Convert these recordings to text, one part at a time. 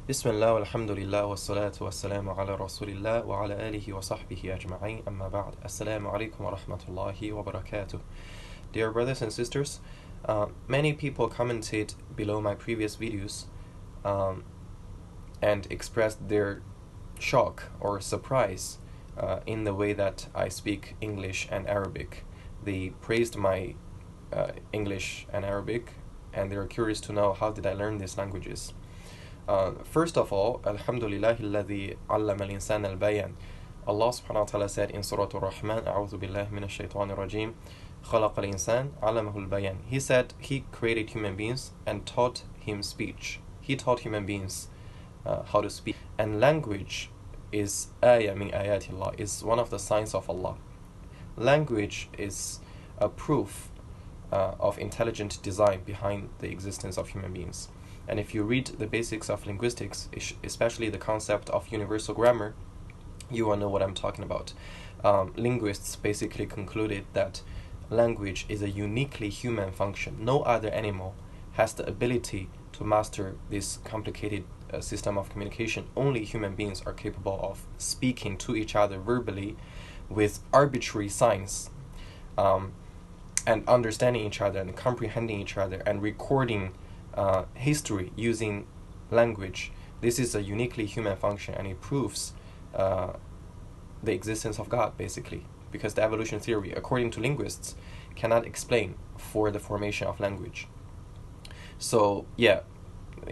Bismillah, alhamdulillah, wa salatu wa salamu ala rasulillah wa ala alihi wa sahbihi ajma'in, amma ba'd. Assalamu alaikum wa rahmatullahi wa barakatuh. Dear brothers and sisters, many people commented below my previous videos and expressed their shock or surprise in the way that I speak English and Arabic. They praised my English and Arabic, and they were curious to know how did I learn these languages. First of all, Alhamdulillah alladhi allama al-insan al-bayan. Allah subhanahu wa ta'ala said in Surah Ar-Rahman, A'udhu billahi minash shaitanir rajim, خلق الإنسان علمه البيان. He said he created human beings and taught him speech. He taught human beings how to speak. And language is ayah min ayatillah, is one of the signs of Allah. Language is a proof of intelligent design behind the existence of human beings. And if you read the basics of linguistics, especially the concept of universal grammar, you will know what I'm talking about. Linguists basically concluded that language is a uniquely human function. No other animal has the ability to master this complicated system of communication. Only human beings are capable of speaking to each other verbally with arbitrary signs, and understanding each other and comprehending each other and recording history using language. This is a uniquely human function, and it proves the existence of God, basically, because the evolution theory, according to linguists, cannot explain for the formation of language. So yeah,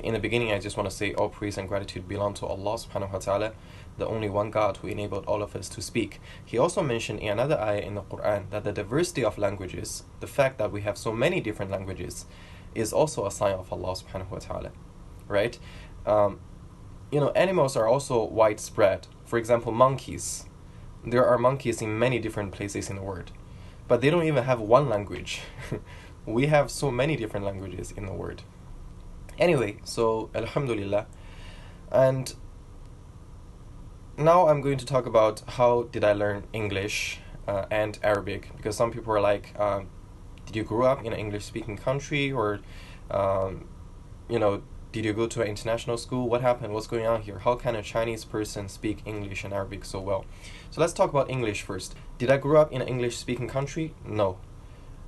in the beginning I just want to say all praise and gratitude belong to Allah subhanahu wa ta'ala, the only one God who enabled all of us to speak. He also mentioned in another ayah in the Quran that the diversity of languages, the fact that we have so many different languages, is also a sign of Allah subhanahu wa ta'ala, right? Animals are also widespread. For example, monkeys. There are monkeys in many different places in the world, but they don't even have one language. We have so many different languages in the world. Anyway, so Alhamdulillah. And now I'm going to talk about how did I learn English and Arabic, because some people are like, did you grow up in an English-speaking country, or, did you go to an international school? What happened? What's going on here? How can a Chinese person speak English and Arabic so well? So let's talk about English first. Did I grow up in an English-speaking country? No.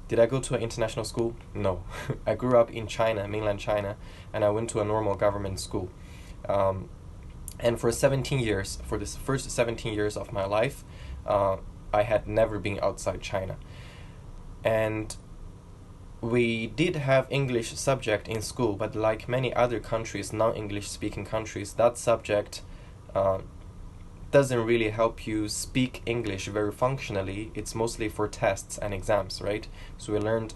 Did I go to an international school? No. I grew up in China, mainland China, and I went to a normal government school. And for 17 years, for the first 17 years of my life, I had never been outside China. And we did have English subject in school, but like many other countries, non-English speaking countries, that subject doesn't really help you speak English very functionally. It's mostly for tests and exams, right? So we learned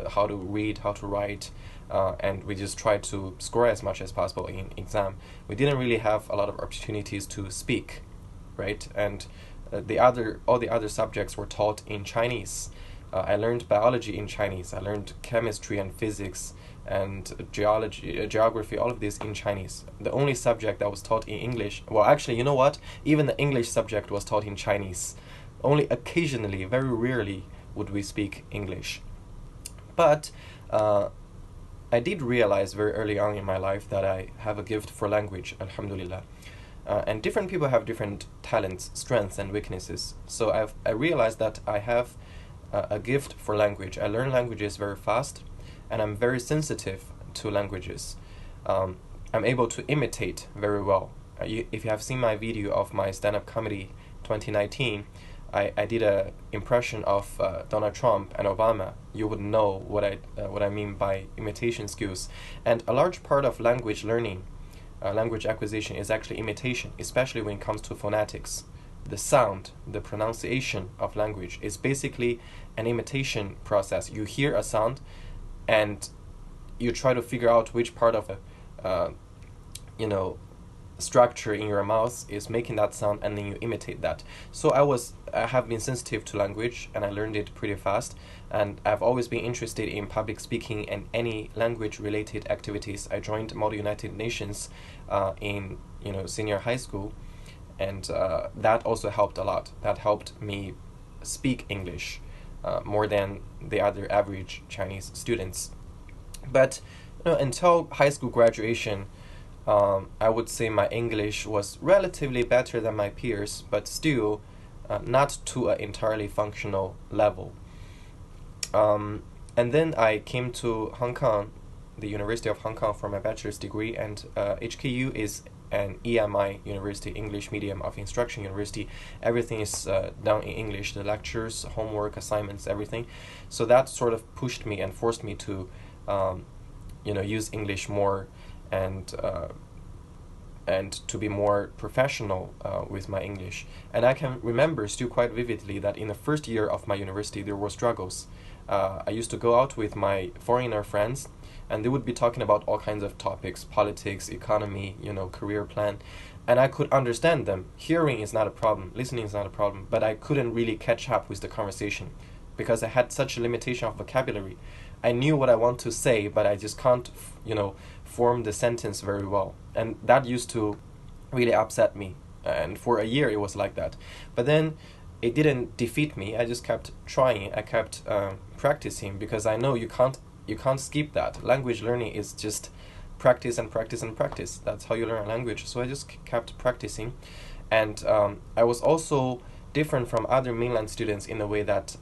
how to read, how to write, and we just tried to score as much as possible in exam. We didn't really have a lot of opportunities to speak, right? And all the other subjects were taught in Chinese. I learned biology in Chinese. I learned chemistry and physics and geography, all of this in Chinese. The only subject that was taught in English, well, actually, you know what? Even the English subject was taught in Chinese. Only occasionally, very rarely, would we speak English. But I did realize very early on in my life that I have a gift for language, alhamdulillah. And different people have different talents, strengths, and weaknesses. So I realized that I have a gift for language. I learn languages very fast, and I'm very sensitive to languages. I'm able to imitate very well. If you have seen my video of my stand-up comedy 2019, I did an impression of Donald Trump and Obama. You would know what I mean by imitation skills. And a large part of language learning, language acquisition, is actually imitation, especially when it comes to phonetics. The sound, the pronunciation of language is basically an imitation process. You hear a sound and you try to figure out which part of a structure in your mouth is making that sound, and then you imitate that. So I have been sensitive to language, and I learned it pretty fast, and I've always been interested in public speaking and any language related activities. I joined Model United Nations in senior high school, and that also helped a lot. That helped me speak English more than the other average Chinese students. But until high school graduation, I would say my English was relatively better than my peers, but still not to an entirely functional level. And then I came to Hong Kong, the University of Hong Kong, for my bachelor's degree, and HKU is an EMI university, English Medium of Instruction university. Everything is done in English, the lectures, homework, assignments, everything. So that sort of pushed me and forced me to use English more, and to be more professional with my English. And I can remember still quite vividly that in the first year of my university there were struggles. I used to go out with my foreigner friends, and they would be talking about all kinds of topics, politics, economy, career plan, and I could understand them. Hearing is not a problem, listening is not a problem, but I couldn't really catch up with the conversation because I had such a limitation of vocabulary. I knew what I want to say, but I just can't, form the sentence very well, and that used to really upset me. And for a year it was like that. But then it didn't defeat me. I just kept trying. I kept practicing, because I know you can't skip that. Language learning is just practice and practice and practice. That's how you learn a language. So I just kept practicing, and I was also different from other mainland students in the way that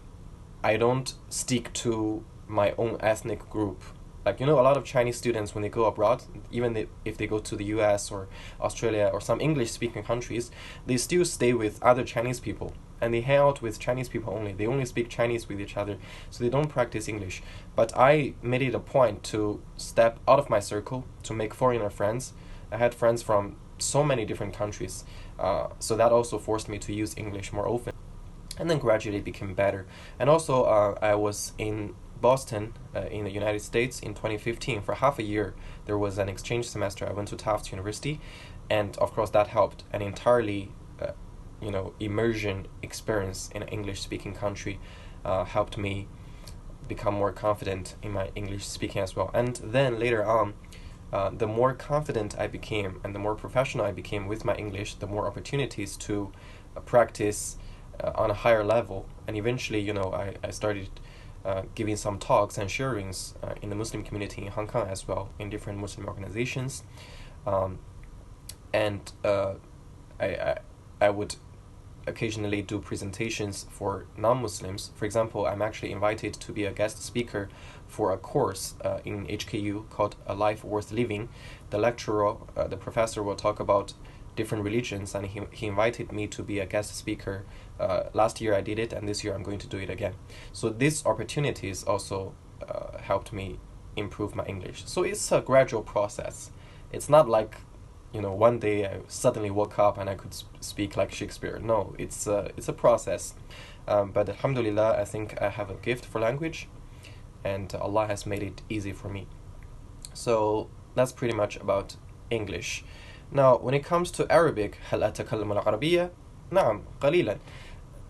I don't stick to my own ethnic group. Like, a lot of Chinese students, when they go abroad, even if they go to the US or Australia or some English-speaking countries, they still stay with other Chinese people, and they hang out with Chinese people only. They only speak Chinese with each other, so they don't practice English. But I made it a point to step out of my circle, to make foreigner friends. I had friends from so many different countries, so that also forced me to use English more often. And then gradually it became better. And also I was in Boston, in the United States, in 2015 for half a year. There was an exchange semester. I went to Tufts University, and of course that helped. An entirely immersion experience in an English-speaking country helped me become more confident in my English speaking as well. And then later on, the more confident I became and the more professional I became with my English, the more opportunities to practice on a higher level. And eventually, I started giving some talks and sharings in the Muslim community in Hong Kong as well, in different Muslim organizations. And I would occasionally do presentations for non-Muslims. For example, I'm actually invited to be a guest speaker for a course in HKU called A Life Worth Living. The lecturer, the professor, will talk about different religions, and he invited me to be a guest speaker. Last year I did it, and this year I'm going to do it again. So these opportunities also helped me improve my English. So it's a gradual process. It's not like one day I suddenly woke up and I could speak like Shakespeare. No, it's a process. But alhamdulillah, I think I have a gift for language, and Allah has made it easy for me. So that's pretty much about English. Now, when it comes to Arabic, هل أتكلم العربية؟ نعم قليلا.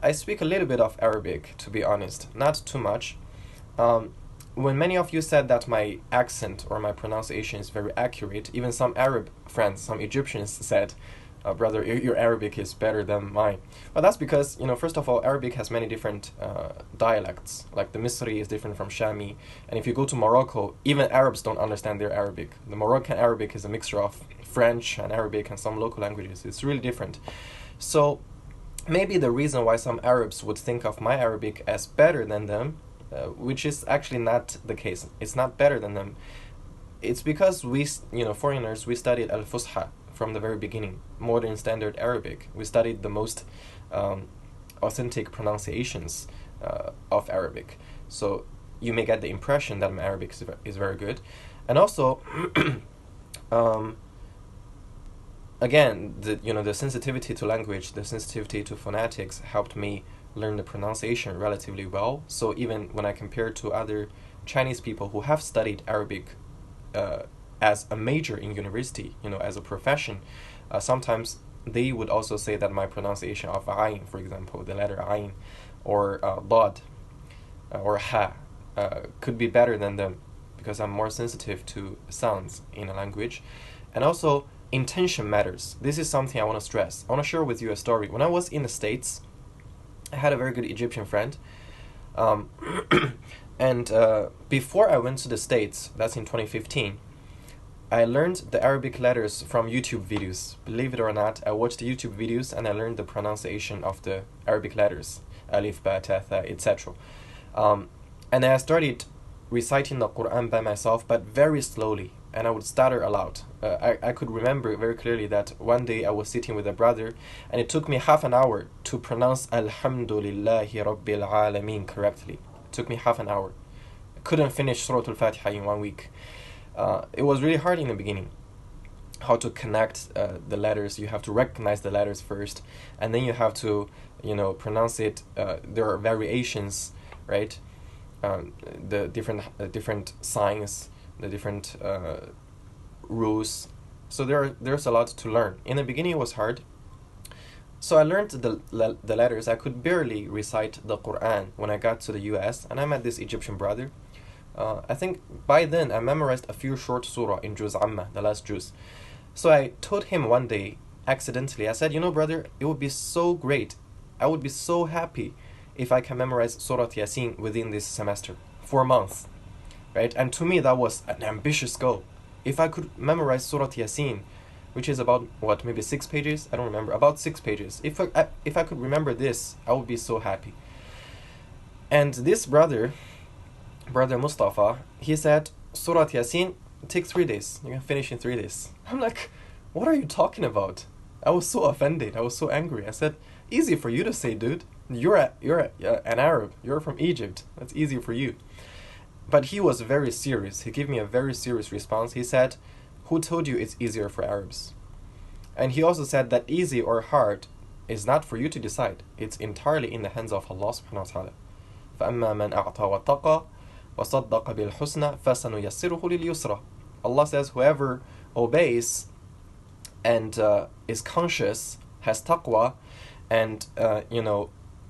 I speak a little bit of Arabic, to be honest, not too much. When many of you said that my accent or my pronunciation is very accurate, even some Arab friends, some Egyptians said, brother, your Arabic is better than mine. Well, that's because, first of all, Arabic has many different dialects. Like the Misri is different from Shami. And if you go to Morocco, even Arabs don't understand their Arabic. The Moroccan Arabic is a mixture of French and Arabic and some local languages. It's really different. So maybe the reason why some Arabs would think of my Arabic as better than them, which is actually not the case. It's not better than them. It's because we, foreigners, we studied Al-Fusha from the very beginning, modern standard Arabic. We studied the most authentic pronunciations of Arabic. So you may get the impression that my Arabic is very good. And also, again, the sensitivity to language, the sensitivity to phonetics helped me learn the pronunciation relatively well. So even when I compare to other Chinese people who have studied Arabic as a major in university, as a profession, sometimes they would also say that my pronunciation of ayn, for example, the letter ayn, or dad, or ha, could be better than them, because I'm more sensitive to sounds in a language. And also, intention matters. This is something I want to stress. I want to share with you a story. When I was in the States, I had a very good Egyptian friend. And before I went to the States, that's in 2015, I learned the Arabic letters from YouTube videos. Believe it or not, I watched YouTube videos and I learned the pronunciation of the Arabic letters, alif, ba, ta, tha, etc. And I started reciting the Quran by myself, but very slowly, and I would stutter a lot. I could remember very clearly that one day I was sitting with a brother, and it took me half an hour to pronounce Alhamdulillahi Rabbil Alameen correctly. It took me half an hour. I couldn't finish Surah Al-Fatiha in 1 week. It was really hard in the beginning. How to connect the letters. You have to recognize the letters first, and then you have to, pronounce it. There are variations, right? The different signs, the different rules. So there's a lot to learn. In the beginning, it was hard. So I learned the letters. I could barely recite the Quran when I got to the U.S. and I met this Egyptian brother. I think by then I memorized a few short surah in Juz Amma, the last juz. So I told him one day, accidentally, I said, brother, it would be so great. I would be so happy if I can memorize Surah Yasin within this semester, 4 months, right? And to me, that was an ambitious goal. If I could memorize Surah Yasin, which is about, maybe 6 pages? I don't remember, about 6 pages. If I could remember this, I would be so happy. And this brother Mustafa, he said, Surah Yasin, it takes 3 days. You can finish in 3 days. I'm like, what are you talking about? I was so offended. I was so angry. I said, easy for you to say, dude. You're an Arab. You're from Egypt. That's easy for you. But he was very serious. He gave me a very serious response. He said, who told you it's easier for Arabs? And he also said that easy or hard is not for you to decide. It's entirely in the hands of Allah subhanahu wa ta'ala. فَأَمَّا مَنْ أَعْطَى وَاتَّقَى وَصَدَّقَ بِالْحُسْنَى فَسَنُيَسِّرُهُ لِلْيُسْرَى. Allah says, whoever obeys and is conscious, has taqwa, and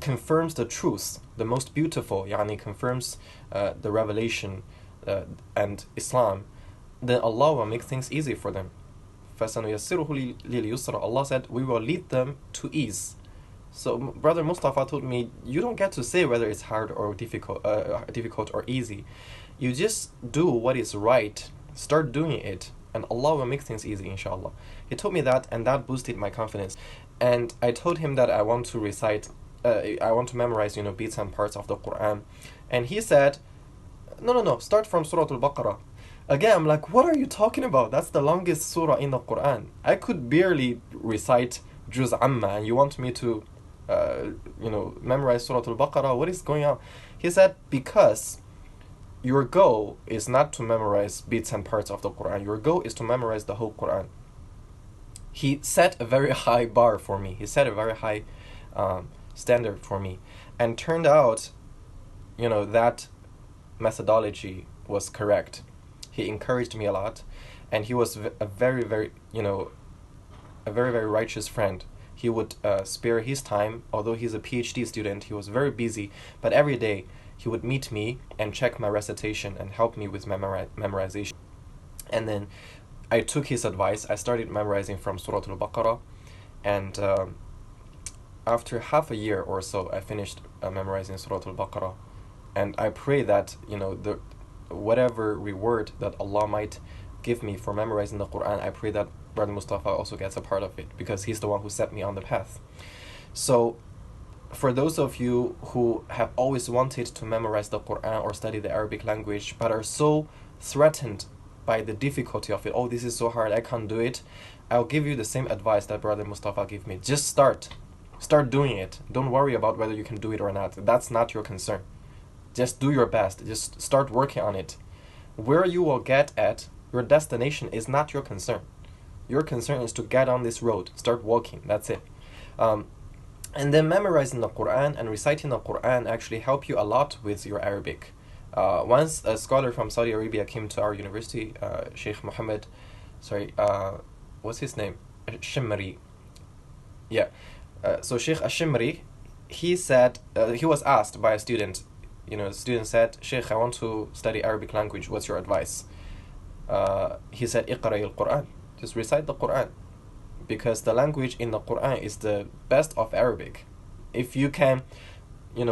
confirms the truth, the most beautiful, confirms the revelation and Islam, then Allah will make things easy for them. فَسَنُيَسِّرُهُ لِلْيُسْرَى. Allah said, we will lead them to ease. So Brother Mustafa told me, you don't get to say whether it's hard or difficult or easy. You just do what is right. Start doing it, and Allah will make things easy, inshallah. He told me that, and that boosted my confidence. And I told him that I want to recite, I want to memorize, bits and parts of the Quran. And he said, no, start from Surah Al-Baqarah. Again, I'm like, what are you talking about? That's the longest surah in the Quran. I could barely recite Juz Amma, and you want me to, memorize Surah Al-Baqarah? What is going on? He said, because your goal is not to memorize bits and parts of the Quran. Your goal is to memorize the whole Quran. He set a very high bar for me. He set a very high standard for me. And turned out, that methodology was correct. He encouraged me a lot. And he was a very, very, a very, very righteous friend. He would spare his time. Although he's a PhD student, he was very busy. But every day, he would meet me and check my recitation and help me with memorization. And then I took his advice. I started memorizing from Surah Al-Baqarah. And after half a year or so, I finished memorizing Surah Al-Baqarah. And I pray that, the whatever reward that Allah might give me for memorizing the Quran, I pray that Brother Mustafa also gets a part of it, because he's the one who set me on the path. So, for those of you who have always wanted to memorize the Quran or study the Arabic language, but are so threatened by the difficulty of it, oh, this is so hard, I can't do it, I'll give you the same advice that Brother Mustafa gave me. Just start doing it. Don't worry about whether you can do it or not. That's not your concern. Just do your best. Just start working on it. Where you will get at, your destination is not your concern. Your concern is to get on this road. Start walking. That's it. And then memorizing the Quran and reciting the Quran actually help you a lot with your Arabic. Once a scholar from Saudi Arabia came to our university, Sheikh Muhammad, what's his name? Shimri. Yeah. So Sheikh Ashimri, he said, he was asked by a student, the student said, Sheikh, I want to study Arabic language. What's your advice? He said, Iqra al-Quran. Just recite the Quran. Because the language in the Quran is the best of Arabic. If you can,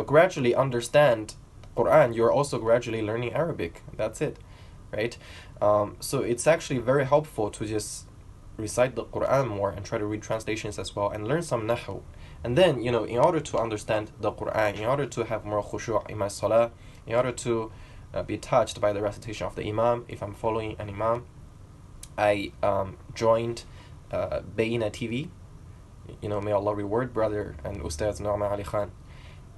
gradually understand Quran, you're also gradually learning Arabic. That's it. right? So it's actually very helpful to just recite the Quran more and try to read translations as well and learn some nahu. And then, in order to understand the Quran, in order to have more khushu' in my salah, in order to be touched by the recitation of the imam, if I'm following an imam, I joined Bayina TV. May Allah reward brother and Ustaz Nu'man Ali Khan.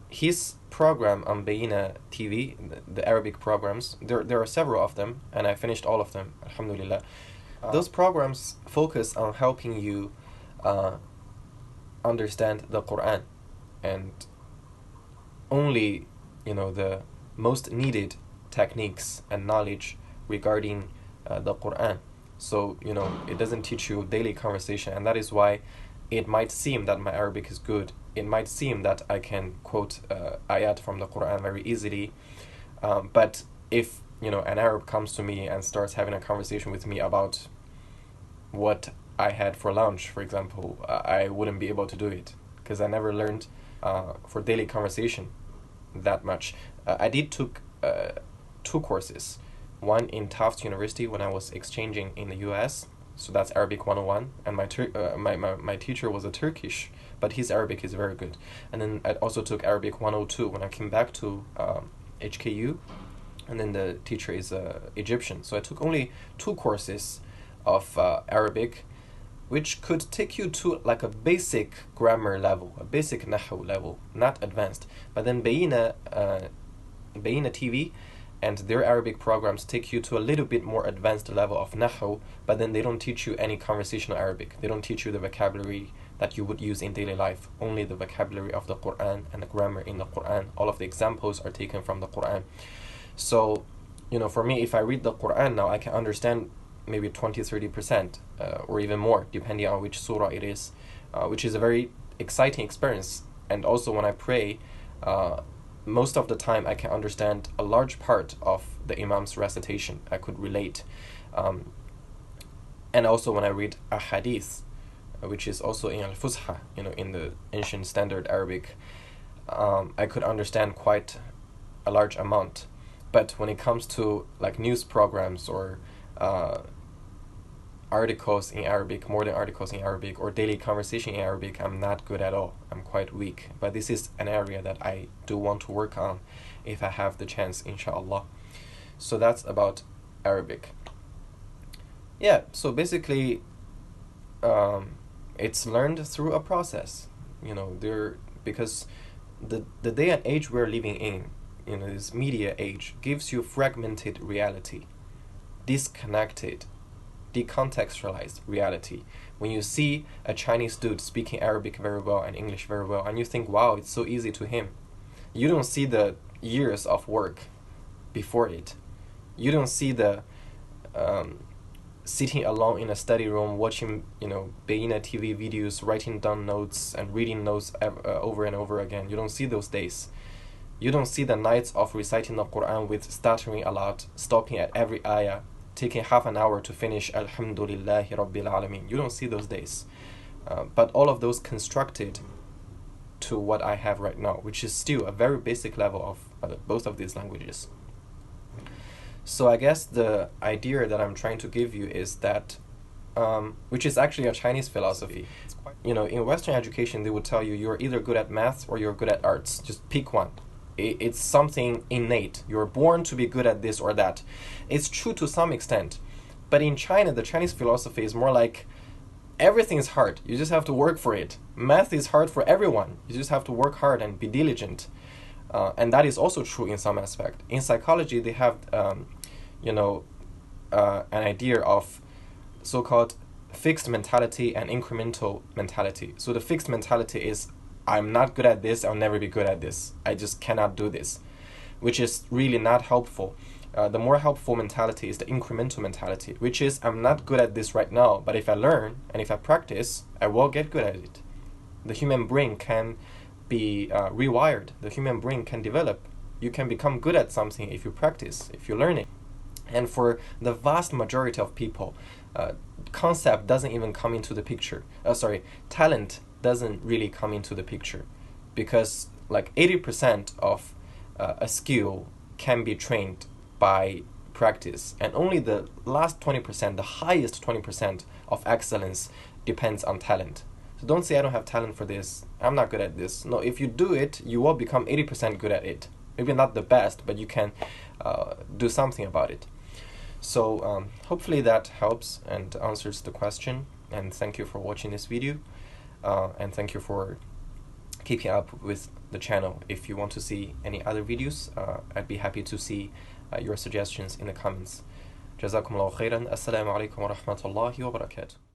His program on Bayina TV, the Arabic programs, there are several of them, and I finished all of them, alhamdulillah. Those programs focus on helping you understand the Quran, and only the most needed techniques and knowledge regarding the Quran. So it doesn't teach you daily conversation, and that is why it might seem that my Arabic is good. It might seem that I can quote ayat from the Quran very easily, but if an Arab comes to me and starts having a conversation with me about what I had for lunch, for example, I wouldn't be able to do it because I never learned for daily conversation that much. I did took 2 courses, one in Tufts University when I was exchanging in the US, so that's Arabic 101, and my teacher was a Turkish, but his Arabic is very good. And then I also took Arabic 102 when I came back to HKU, and then the teacher is Egyptian. So I took only 2 courses of Arabic, which could take you to like a basic grammar level, a basic nahu level, not advanced. But then Bayina TV and their Arabic programs take you to a little bit more advanced level of nahu, but then they don't teach you any conversational Arabic. They don't teach you the vocabulary that you would use in daily life, only the vocabulary of the Quran and the grammar in the Quran. All of the examples are taken from the Quran. So, for me, if I read the Quran now, I can understand maybe 20-30% or even more, depending on which surah it is, which is a very exciting experience. And also when I pray, most of the time I can understand a large part of the imam's recitation. I could relate. And also when I read a hadith, which is also in al-Fusha, in the ancient standard Arabic, I could understand quite a large amount. But when it comes to like news programs or articles in Arabic, more than articles in Arabic, or daily conversation in Arabic, I'm not good at all. I'm quite weak. But this is an area that I do want to work on if I have the chance, inshallah. So that's about Arabic. Yeah, so basically it's learned through a process. Because the day and age we're living in, this media age, gives you fragmented reality, disconnected, decontextualized reality. When you see a Chinese dude speaking Arabic very well and English very well, and you think, wow, it's so easy to him, you don't see the years of work before it. You don't see the sitting alone in a study room watching Bayina TV videos, writing down notes and reading notes over and over again. You don't see those days. You don't see the nights of reciting the Quran with stuttering a lot, stopping at every ayah, taking half an hour to finish Alhamdulillahi Rabbil Alameen. You don't see those days. But all of those constructed to what I have right now, which is still a very basic level of both of these languages. So I guess the idea that I'm trying to give you is that, which is actually a Chinese philosophy. In Western education, they would tell you you're either good at math or you're good at arts. Just pick one. It's something innate. You're born to be good at this or that. It's true to some extent. But in China, the Chinese philosophy is more like everything is hard. You just have to work for it. Math is hard for everyone. You just have to work hard and be diligent. And that is also true in some aspect. In psychology, they have, an idea of so-called fixed mentality and incremental mentality. So the fixed mentality is, I'm not good at this, I'll never be good at this. I just cannot do this, which is really not helpful. The more helpful mentality is the incremental mentality, which is, I'm not good at this right now, but if I learn and if I practice, I will get good at it. The human brain can be rewired. The human brain can develop. You can become good at something if you practice, if you learn it. And for the vast majority of people, concept doesn't even come into the picture. Talent doesn't really come into the picture, because like 80% of a skill can be trained by practice, and only the last 20%, the highest 20% of excellence depends on talent. So don't say I don't have talent for this, I'm not good at this. No, if you do it, you will become 80% good at it. Maybe not the best, but you can do something about it. So hopefully that helps and answers the question, and thank you for watching this video, and thank you for keeping up with the channel. If you want to see any other videos, I'd be happy to see your suggestions in the comments. جزاكم الله خيرا. السلام عليكم ورحمة الله وبركاته.